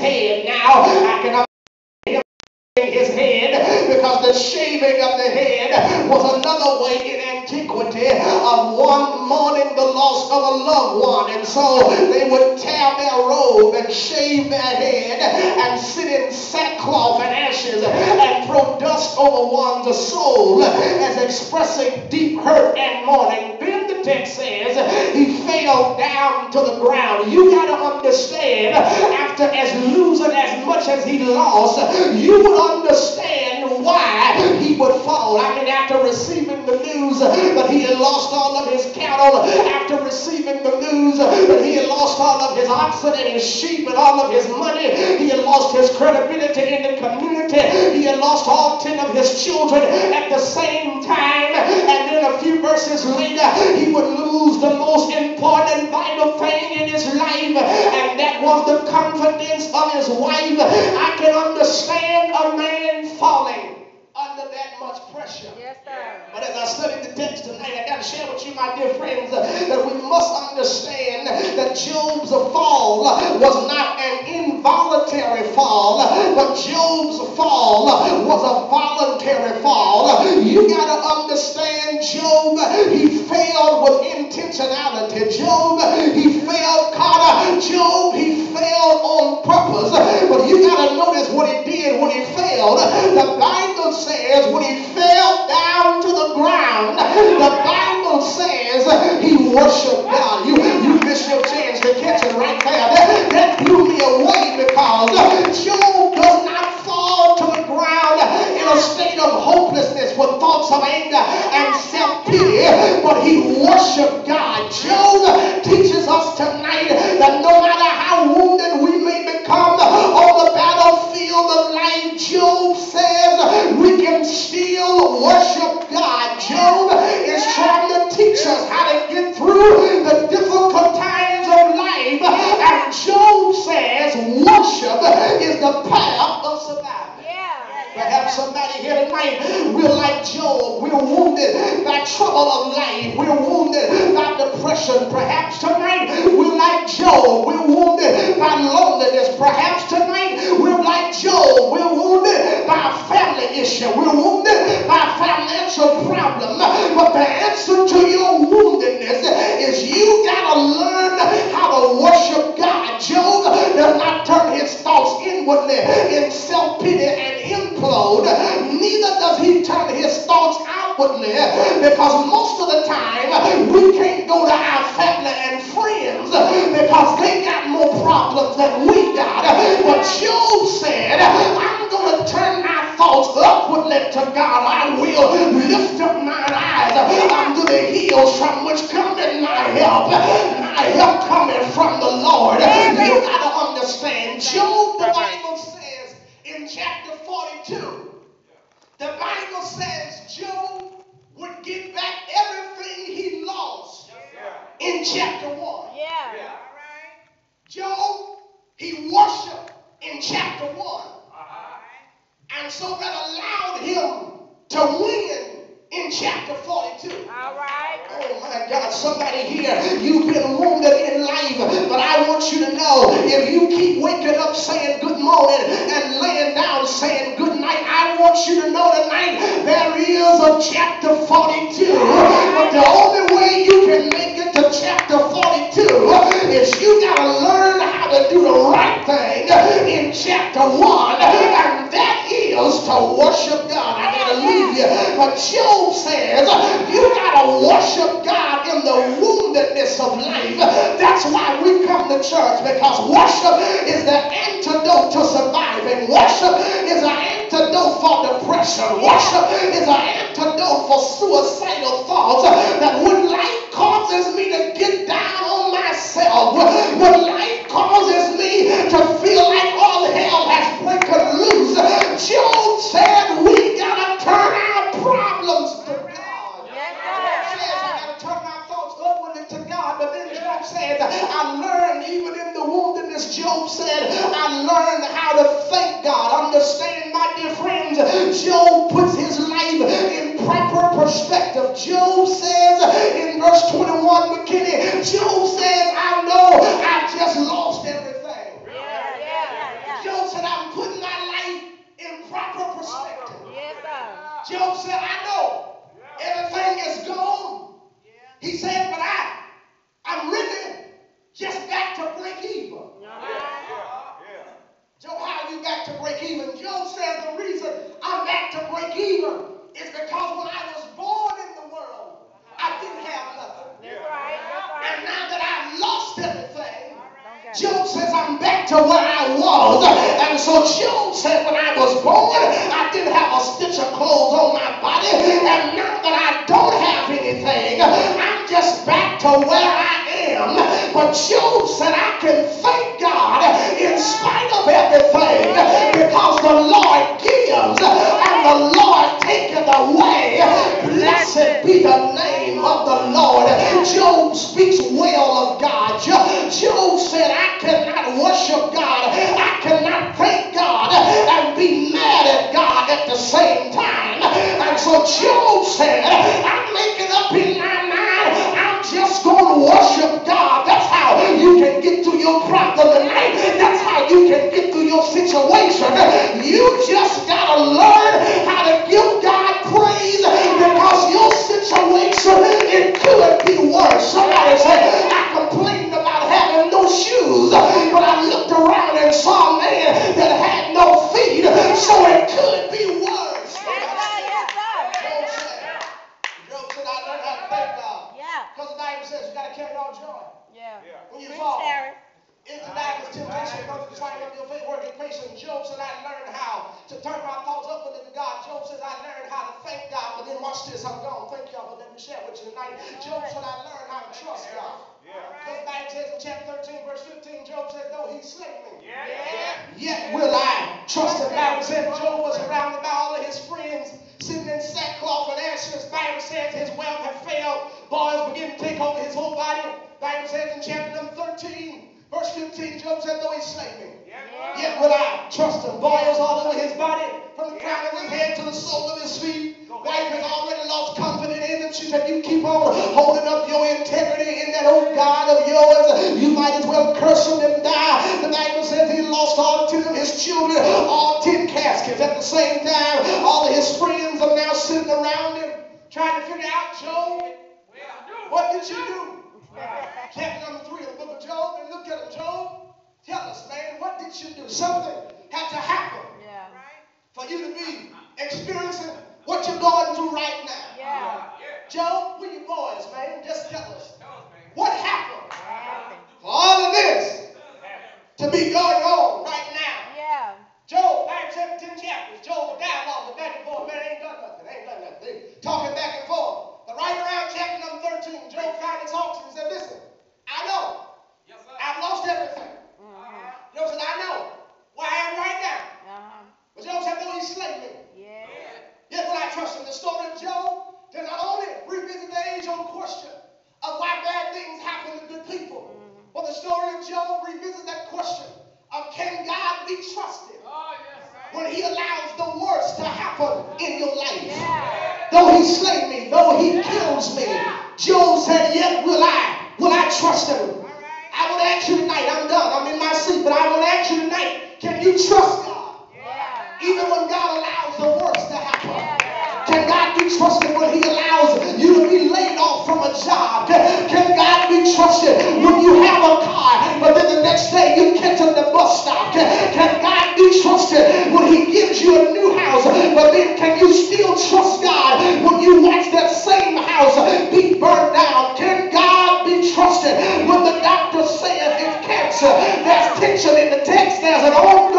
head. Now I can his head, because the shaving of the head was another way in antiquity of one mourning the loss of a loved one. And so they would tear their robe and shave their head and sit in sackcloth and ashes and throw dust over one's soul as expressing deep hurt and mourning. Then the text says he fell down to the ground. You got to understand, after as losing as much as he lost, you would understand why he would fall. I mean, after receiving the news that he had lost all of his cattle, after receiving the news that he had lost all of his oxen and his sheep and all of his money, he had lost his credibility in the community, he had lost all 10 of his children at the same time, and then a few verses later he would lose the most important and vital thing in his life, and that was the confidence of his wife. I can understand a man falling under that much pressure. Yes, sir. But as I studied the text tonight, I got to share with you, my dear friends, that we must understand that Job's fall was not an involuntary fall, but Job's fall was a voluntary fall. You got to understand, Job, he failed with intentionality. Job, he failed, Carter. Job, he failed on purpose. But you got to notice what he did when he failed. The Bible says when he fell down to the ground, the Bible says he worshiped God. You missed your chance to catch it right there. That blew me away, because Job does not fall to the ground in a state of hopelessness with thoughts of anger and self-pity, but he worshiped God. Job teaches us tonight that no matter how wounded we may become on the battlefield of life, Job says we can still worship God. Job is trying to teach us how to get through the difficult times of life, and Job says worship is the path of survival. Perhaps somebody here tonight, we're like Job. We're wounded by trouble of life. We're wounded by depression. Perhaps tonight, we're like Job. We're wounded by loneliness. Perhaps tonight, we're like Job. We're wounded by a family issue. We're wounded by a financial problem. But the answer to your woundedness is you got to learn how to worship God. Job does not turn his thoughts inwardly in self-pity and implode. Neither does he turn his thoughts outwardly, because most of the time we can't go to our family and friends because they got more problems than we got. But Job said, I'm going to turn my thoughts upwardly to God. I will lift up mine eyes unto the hills from which cometh my help. My help coming from the Lord. You got to understand, Job, the Bible says in chapter 42, the Bible says Job would get back everything he lost in chapter 1. Job, he worshiped in chapter 1. And so that allowed him to win in chapter 42. Oh my God, somebody here, you've been wounded in life, but I want you to know, if you keep waking up saying good morning and laying down saying good night, I want you to know tonight there is a chapter 42. But the only way you can make it to chapter 42 is you got to learn how to do the right thing in chapter 1, and that is to worship God. I got to leave you. But Job says you got to worship God in the woundedness of life. That's why we come to church, because worship is the antidote to surviving. Worship is an antidote for depression. Worship is an antidote for suicidal thoughts. That when life causes me to get down on myself, when life causes me to feel like all hell has broken loose, Job said we got to turn our problems to God. Job says I got to turn my thoughts upwardly to God. But then Job says, I learned even in the woundedness, Job said, I learned how to thank God. Understand, my dear friends, Job puts his life in proper perspective. Job says in verse 21, McKinney, Job says, I know I just lost everything. Job said, I know everything is gone. He said, but I'm really just back to break even. Job, how are you back to break even? Job said the reason I'm back to break even is because when I was born in the world, I didn't have nothing. And now that I've lost everything, Job says I'm back to where I was. And so Job said when I was born, I didn't have a stitch of clothes on my body. And now that I don't have anything, I'm just back to where I am. But Job said I can thank God in spite of everything because the Lord gives and the Lord taketh away. Blessed be the name of the Lord. Job speaks well of God. Job said I cannot worship God. I cannot thank God and be mad at God at the same time. And so Job said, I'm making up in my mind, I'm just going to worship God. That's how you can get through your problem tonight. That's how you can get through your situation. You just got to learn how to give God praise because your situation, it could be worse. Somebody said, I complained about having no shoes, but I looked around and saw a man that had no feet, so it could be worse. Job said, I learned how to thank God. Because the Bible says you got to carry on joy. When you fall into divers temptation, because the trying of your faith working patience. Job said, I learned how to turn my thoughts upward into God. Job says, I learned how to thank God. But then watch this, I'm gone. Thank y'all for letting me share with you tonight. Job said, I learned how to trust God. Because the Bible says in chapter 13, verse 15, Job said, though he slay me, yet will I trust him. The Bible says Job was surrounded by all of his friends, sitting in sackcloth and ashes. The Bible says his wealth had failed. Boils began to take over his whole body. The Bible says in chapter 13, verse 15, Job said, though he slay me, yet will I trust him. Boils all over his body, from the crown of his head to the sole of his feet. Wife has already lost confidence in him. She said, you keep on holding up your integrity in that old God of yours, you might as well curse him and die. The Bible says he lost all 10 of his children, all 10 caskets at the same time. All of his friends are now sitting around him, trying to figure out, Job, what did you do? Chapter number 3 of the book of Job, and look at him, Job. Tell us, man, what did you do? Something had to happen for you to be experiencing what you're going through right now. Job, where you boys, man? Just tell us. What happened for all of this to be going on right now? Job, 10 chapters. Job, a dialogue, the back and forth. Man, ain't done nothing. They talking back and forth. But right around chapter number 13, Job finally talks and said, listen, I know. I've lost everything. Job said, I know where I am right now. But Job said, though he slay me, yet will I trust him. The story of Job does not only revisit the age-old question of why bad things happen to good people, but the story of Job revisits that question of can God be trusted when he allows the worst to happen in your life. Though he slay me, though he kills me, Job said, yet will I trust him. I want to ask you tonight, I'm done, I'm in my seat, but I want to ask you tonight, can you trust God? Even when God allows the worst to happen. Can God be trusted when he allows you to be laid off from a job? Can God be trusted when you have a car, but then the next day you catch at the bus stop? Can God be trusted when he gives you a new house, but then can you still trust God when you watch that same house be burned down? Can God be trusted when the doctor says it's cancer? There's tension in the text. There's an old